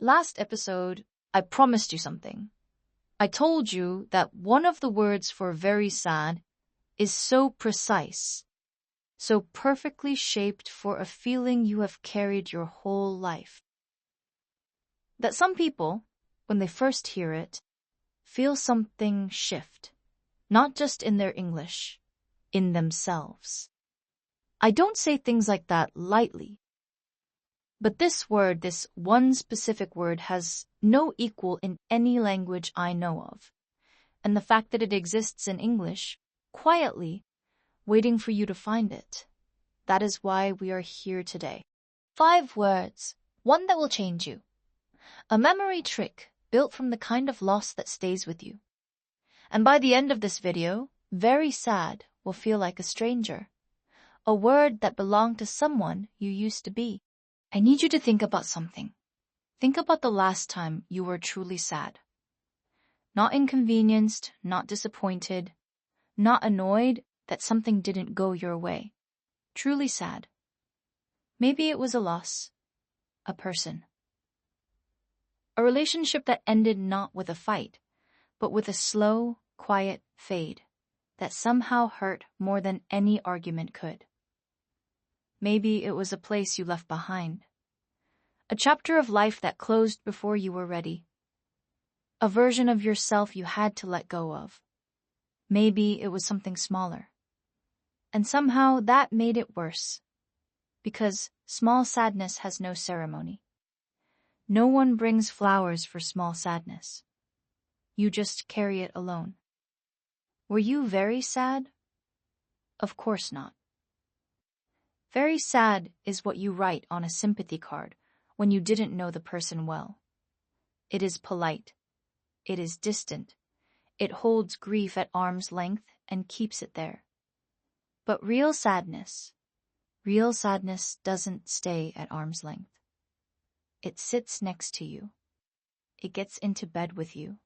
Last episode, I promised you something. I told you that one of the words for very sad is so precise, so perfectly shaped for a feeling you have carried your whole life. That some people, when they first hear it, feel something shift, not just in their English, in themselves. I don't say things like that lightly. But this word, this one specific word, has no equal in any language I know of. And the fact that it exists in English, quietly, waiting for you to find it, that is why we are here today. 5 words, one that will change you. A memory trick built from the kind of loss that stays with you. And by the end of this video, very sad will feel like a stranger. A word that belonged to someone you used to be. I need you to think about something. Think about the last time you were truly sad. Not inconvenienced, not disappointed, not annoyed that something didn't go your way. Truly sad. Maybe it was a loss, a person. A relationship that ended not with a fight, but with a slow, quiet fade that somehow hurt more than any argument could. Maybe it was a place you left behind. A chapter of life that closed before you were ready. A version of yourself you had to let go of. Maybe it was something smaller. And somehow that made it worse. Because small sadness has no ceremony. No one brings flowers for small sadness. You just carry it alone. Were you very sad? Of course not. Very sad is what you write on a sympathy card when you didn't know the person well. It is polite. It is distant. It holds grief at arm's length and keeps it there. But real sadness doesn't stay at arm's length. It sits next to you. It gets into bed with you.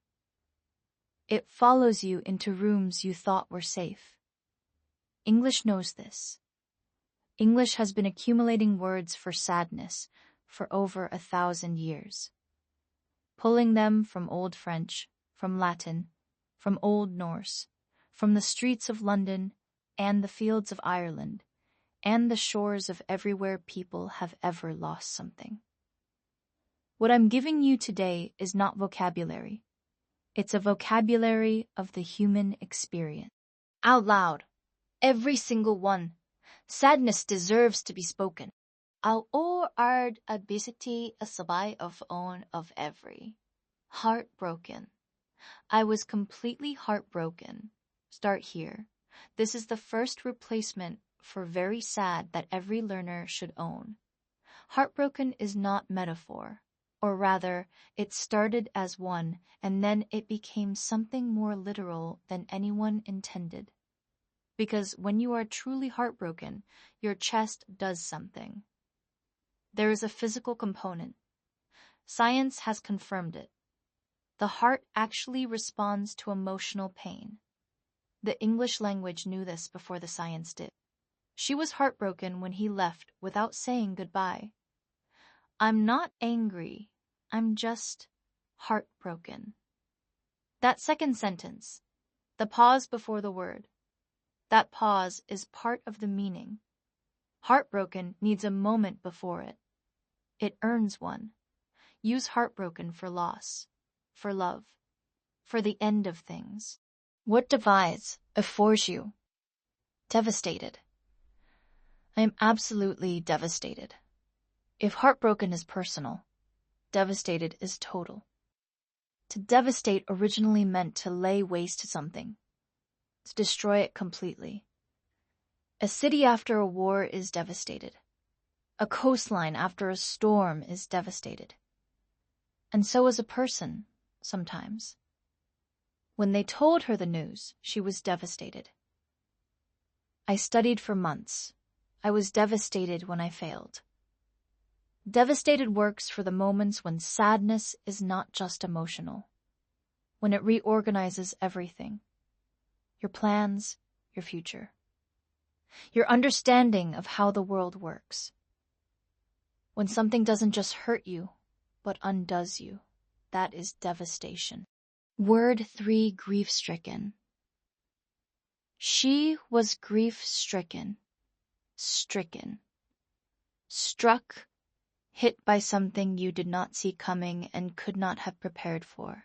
It follows you into rooms you thought were safe. English knows this. English has been accumulating words for sadness for over 1,000 years. Pulling them from Old French, from Latin, from Old Norse, from the streets of London and the fields of Ireland, and the shores of everywhere people have ever lost something. What I'm giving you today is not vocabulary. It's a vocabulary of the human experience. Out loud. Every single one. Sadness deserves to be spoken. I'll or ard obesity a sabay of own of every. Heartbroken. I was completely heartbroken. Start here. This is the first replacement for very sad that every learner should own. Heartbroken is not metaphor. Or rather, it started as one, and then it became something more literal than anyone intended. Because when you are truly heartbroken, your chest does something. There is a physical component. Science has confirmed it. The heart actually responds to emotional pain. The English language knew this before the science did. She was heartbroken when he left without saying goodbye. I'm not angry. I'm just heartbroken. That second sentence, the pause before the word, that pause is part of the meaning. Heartbroken needs a moment before it. It earns one. Use heartbroken for loss, for love, for the end of things. What divides, affords you? Devastated. I am absolutely devastated. If heartbroken is personal, devastated is total. To devastate originally meant to lay waste to something, to destroy it completely. A city after a war is devastated. A coastline after a storm is devastated. And so is a person, sometimes. When they told her the news, she was devastated. I studied for months. I was devastated when I failed. Devastated works for the moments when sadness is not just emotional, when it reorganizes everything. Your plans, your future. Your understanding of how the world works. When something doesn't just hurt you, but undoes you. That is devastation. Word 3, grief-stricken. She was grief-stricken. Stricken. Struck, hit by something you did not see coming and could not have prepared for.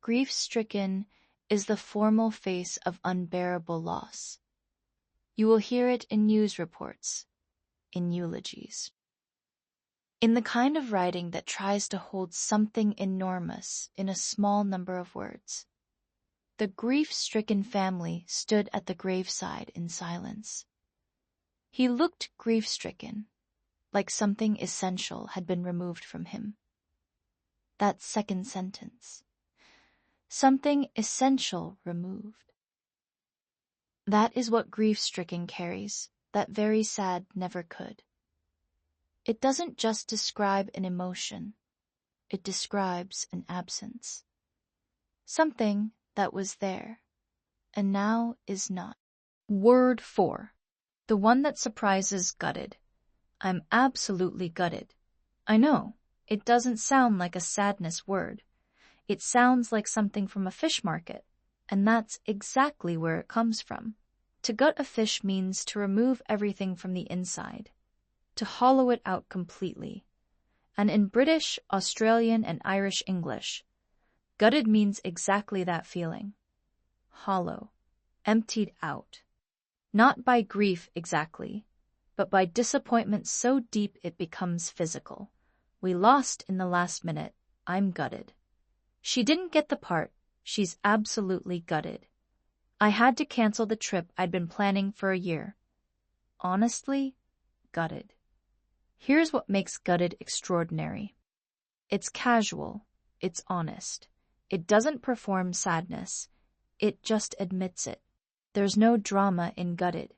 Grief-stricken is the formal face of unbearable loss. You will hear it in news reports, in eulogies. In the kind of writing that tries to hold something enormous in a small number of words. The grief-stricken family stood at the graveside in silence. He looked grief-stricken, like something essential had been removed from him. That second sentence. Something essential removed. That is what grief-stricken carries, that very sad never could. It doesn't just describe an emotion, it describes an absence. Something that was there, and now is not. Word 4. The one that surprises gutted. I'm absolutely gutted. I know, it doesn't sound like a sadness word. It sounds like something from a fish market, and that's exactly where it comes from. To gut a fish means to remove everything from the inside, to hollow it out completely. And in British, Australian, and Irish English, gutted means exactly that feeling. Hollow, emptied out. Not by grief exactly, but by disappointment so deep it becomes physical. We lost in the last minute. I'm gutted. She didn't get the part. She's absolutely gutted. I had to cancel the trip I'd been planning for a year. Honestly, gutted. Here's what makes gutted extraordinary. It's casual. It's honest. It doesn't perform sadness. It just admits it. There's no drama in gutted.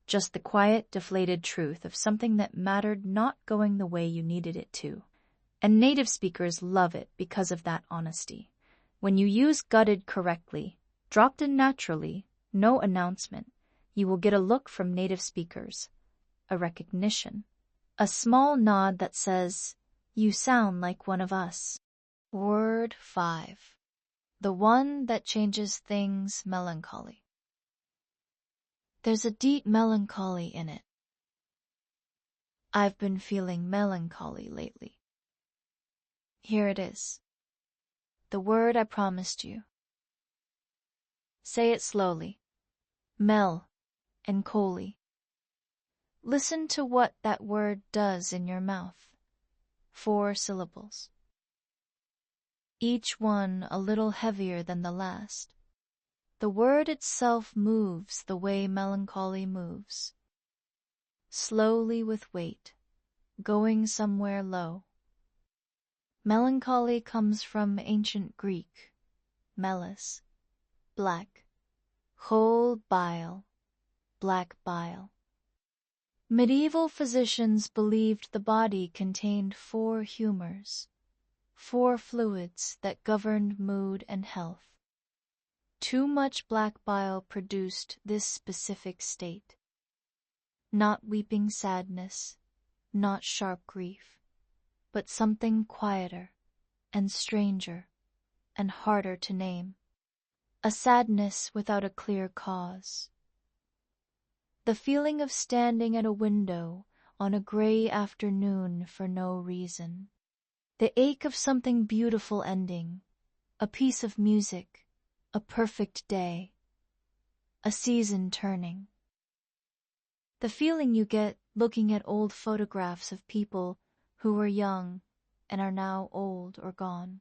Just the quiet, deflated truth of something that mattered not going the way you needed it to. And native speakers love it because of that honesty. When you use gutted correctly, dropped in naturally, no announcement, you will get a look from native speakers, a recognition, a small nod that says, "You sound like one of us." Word 5. The one that changes things, melancholy. There's a deep melancholy in it. I've been feeling melancholy lately. Here it is. The word I promised you. Say it slowly. Mel and Coley. Listen to what that word does in your mouth. 4 syllables. Each one a little heavier than the last. The word itself moves the way melancholy moves. Slowly with weight, going somewhere low. Melancholy comes from ancient Greek, melis, black, whole bile, black bile. Medieval physicians believed the body contained 4 humors, 4 fluids that governed mood and health. Too much black bile produced this specific state. Not weeping sadness, not sharp grief, but something quieter and stranger and harder to name. A sadness without a clear cause. The feeling of standing at a window on a gray afternoon for no reason. The ache of something beautiful ending, a piece of music, a perfect day, a season turning. The feeling you get looking at old photographs of people who were young and are now old or gone.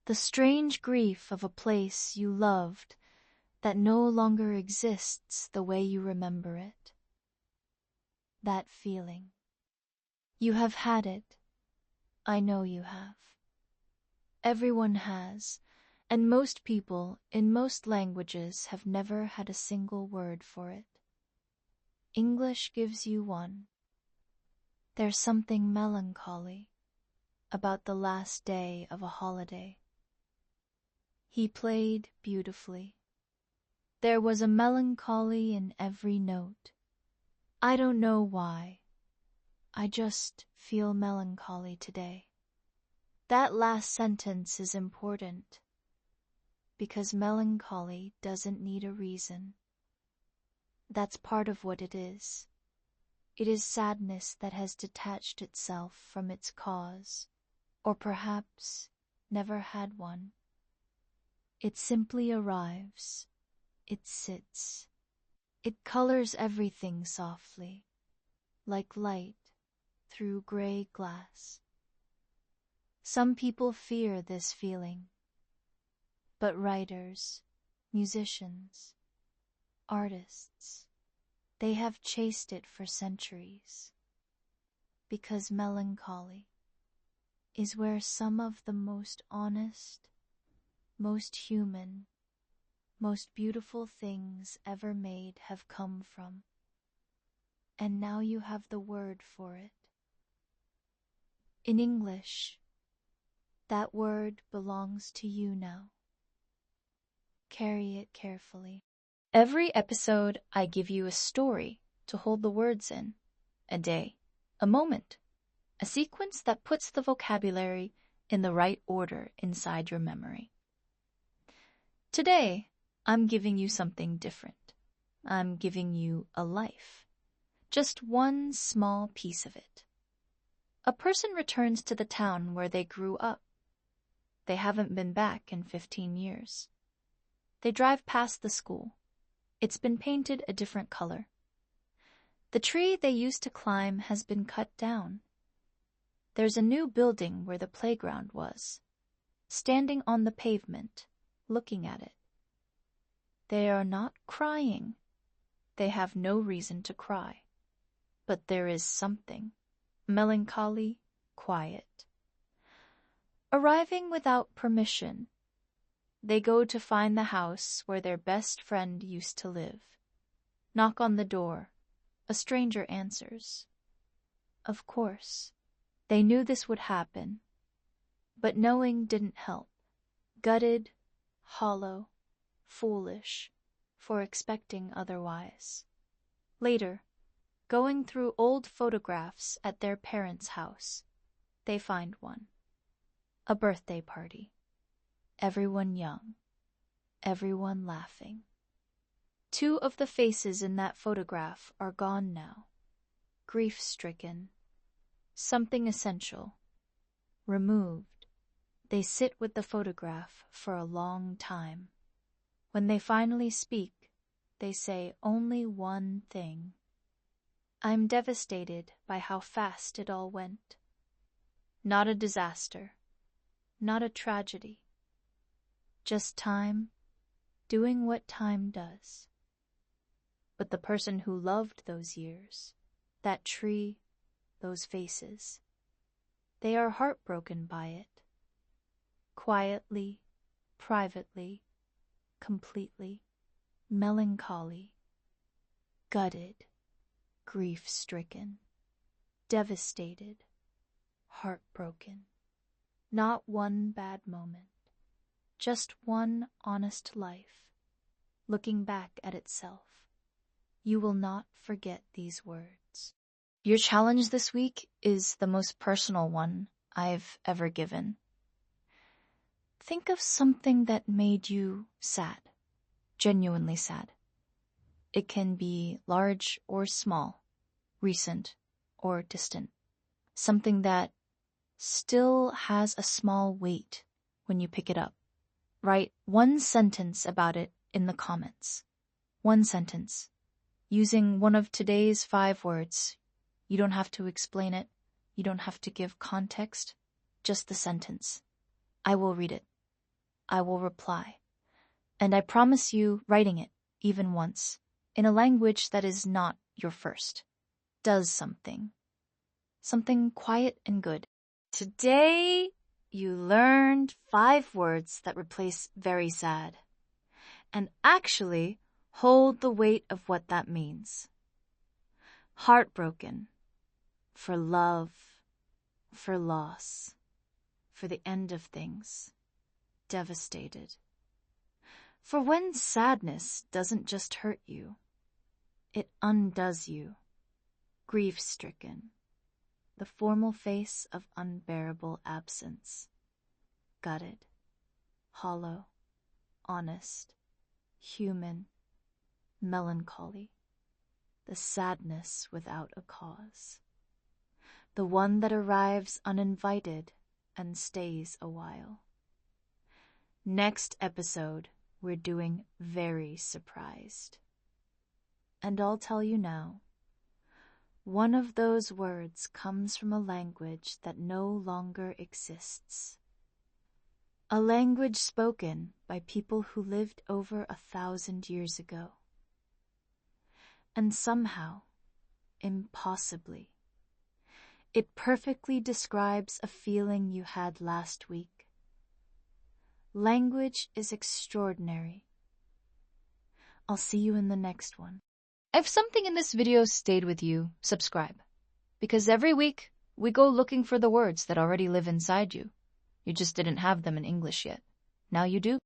The strange grief of a place you loved that no longer exists the way you remember it. That feeling. You have had it. I know you have. Everyone has, and most people in most languages have never had a single word for it. English gives you one. There's something melancholy about the last day of a holiday. He played beautifully. There was a melancholy in every note. I don't know why. I just feel melancholy today. That last sentence is important because melancholy doesn't need a reason. That's part of what it is. It is sadness that has detached itself from its cause, or perhaps never had one. It simply arrives. It sits. It colors everything softly, like light through gray glass. Some people fear this feeling, but writers, musicians, artists, they have chased it for centuries, because melancholy is where some of the most honest, most human, most beautiful things ever made have come from. And now you have the word for it. In English, that word belongs to you now. Carry it carefully. Every episode, I give you a story to hold the words in, a day, a moment, a sequence that puts the vocabulary in the right order inside your memory. Today, I'm giving you something different. I'm giving you a life. Just one small piece of it. A person returns to the town where they grew up. They haven't been back in 15 years. They drive past the school. It's been painted a different color. The tree they used to climb has been cut down. There's a new building where the playground was, standing on the pavement, looking at it. They are not crying. They have no reason to cry. But there is something, melancholy, quiet. Arriving without permission, they go to find the house where their best friend used to live. Knock on the door. A stranger answers. Of course, they knew this would happen, but knowing didn't help. Gutted, hollow, foolish, for expecting otherwise. Later, going through old photographs at their parents' house, they find one. A birthday party. Everyone young. Everyone laughing. 2 of the faces in that photograph are gone now. Grief-stricken. Something essential. Removed. They sit with the photograph for a long time. When they finally speak, they say only one thing. I'm devastated by how fast it all went. Not a disaster. Not a tragedy. Just time, doing what time does. But the person who loved those years, that tree, those faces, they are heartbroken by it. Quietly, privately, completely, melancholy, gutted, grief-stricken, devastated, heartbroken. Not one bad moment, just one honest life, looking back at itself. You will not forget these words. Your challenge this week is the most personal one I've ever given. Think of something that made you sad, genuinely sad. It can be large or small, recent or distant. Something that still has a small weight when you pick it up. Write one sentence about it in the comments. One sentence. Using one of today's 5 words. You don't have to explain it. You don't have to give context. Just the sentence. I will read it. I will reply. And I promise you, writing it, even once, in a language that is not your first, does something. Something quiet and good. Today, you learned 5 words that replace very sad, and actually hold the weight of what that means. Heartbroken, for love, for loss, for the end of things. Devastated. For when sadness doesn't just hurt you, it undoes you. Grief-stricken. The formal face of unbearable absence. gutted, hollow, honest, human, melancholy, the sadness without a cause, the one that arrives uninvited and stays a while. Next episode, we're doing very surprised. And I'll tell you now, one of those words comes from a language that no longer exists. A language spoken by people who lived over 1,000 years ago. And somehow, impossibly, it perfectly describes a feeling you had last week. Language is extraordinary. I'll see you in the next one. If something in this video stayed with you, subscribe. Because every week, we go looking for the words that already live inside you. You just didn't have them in English yet. Now you do.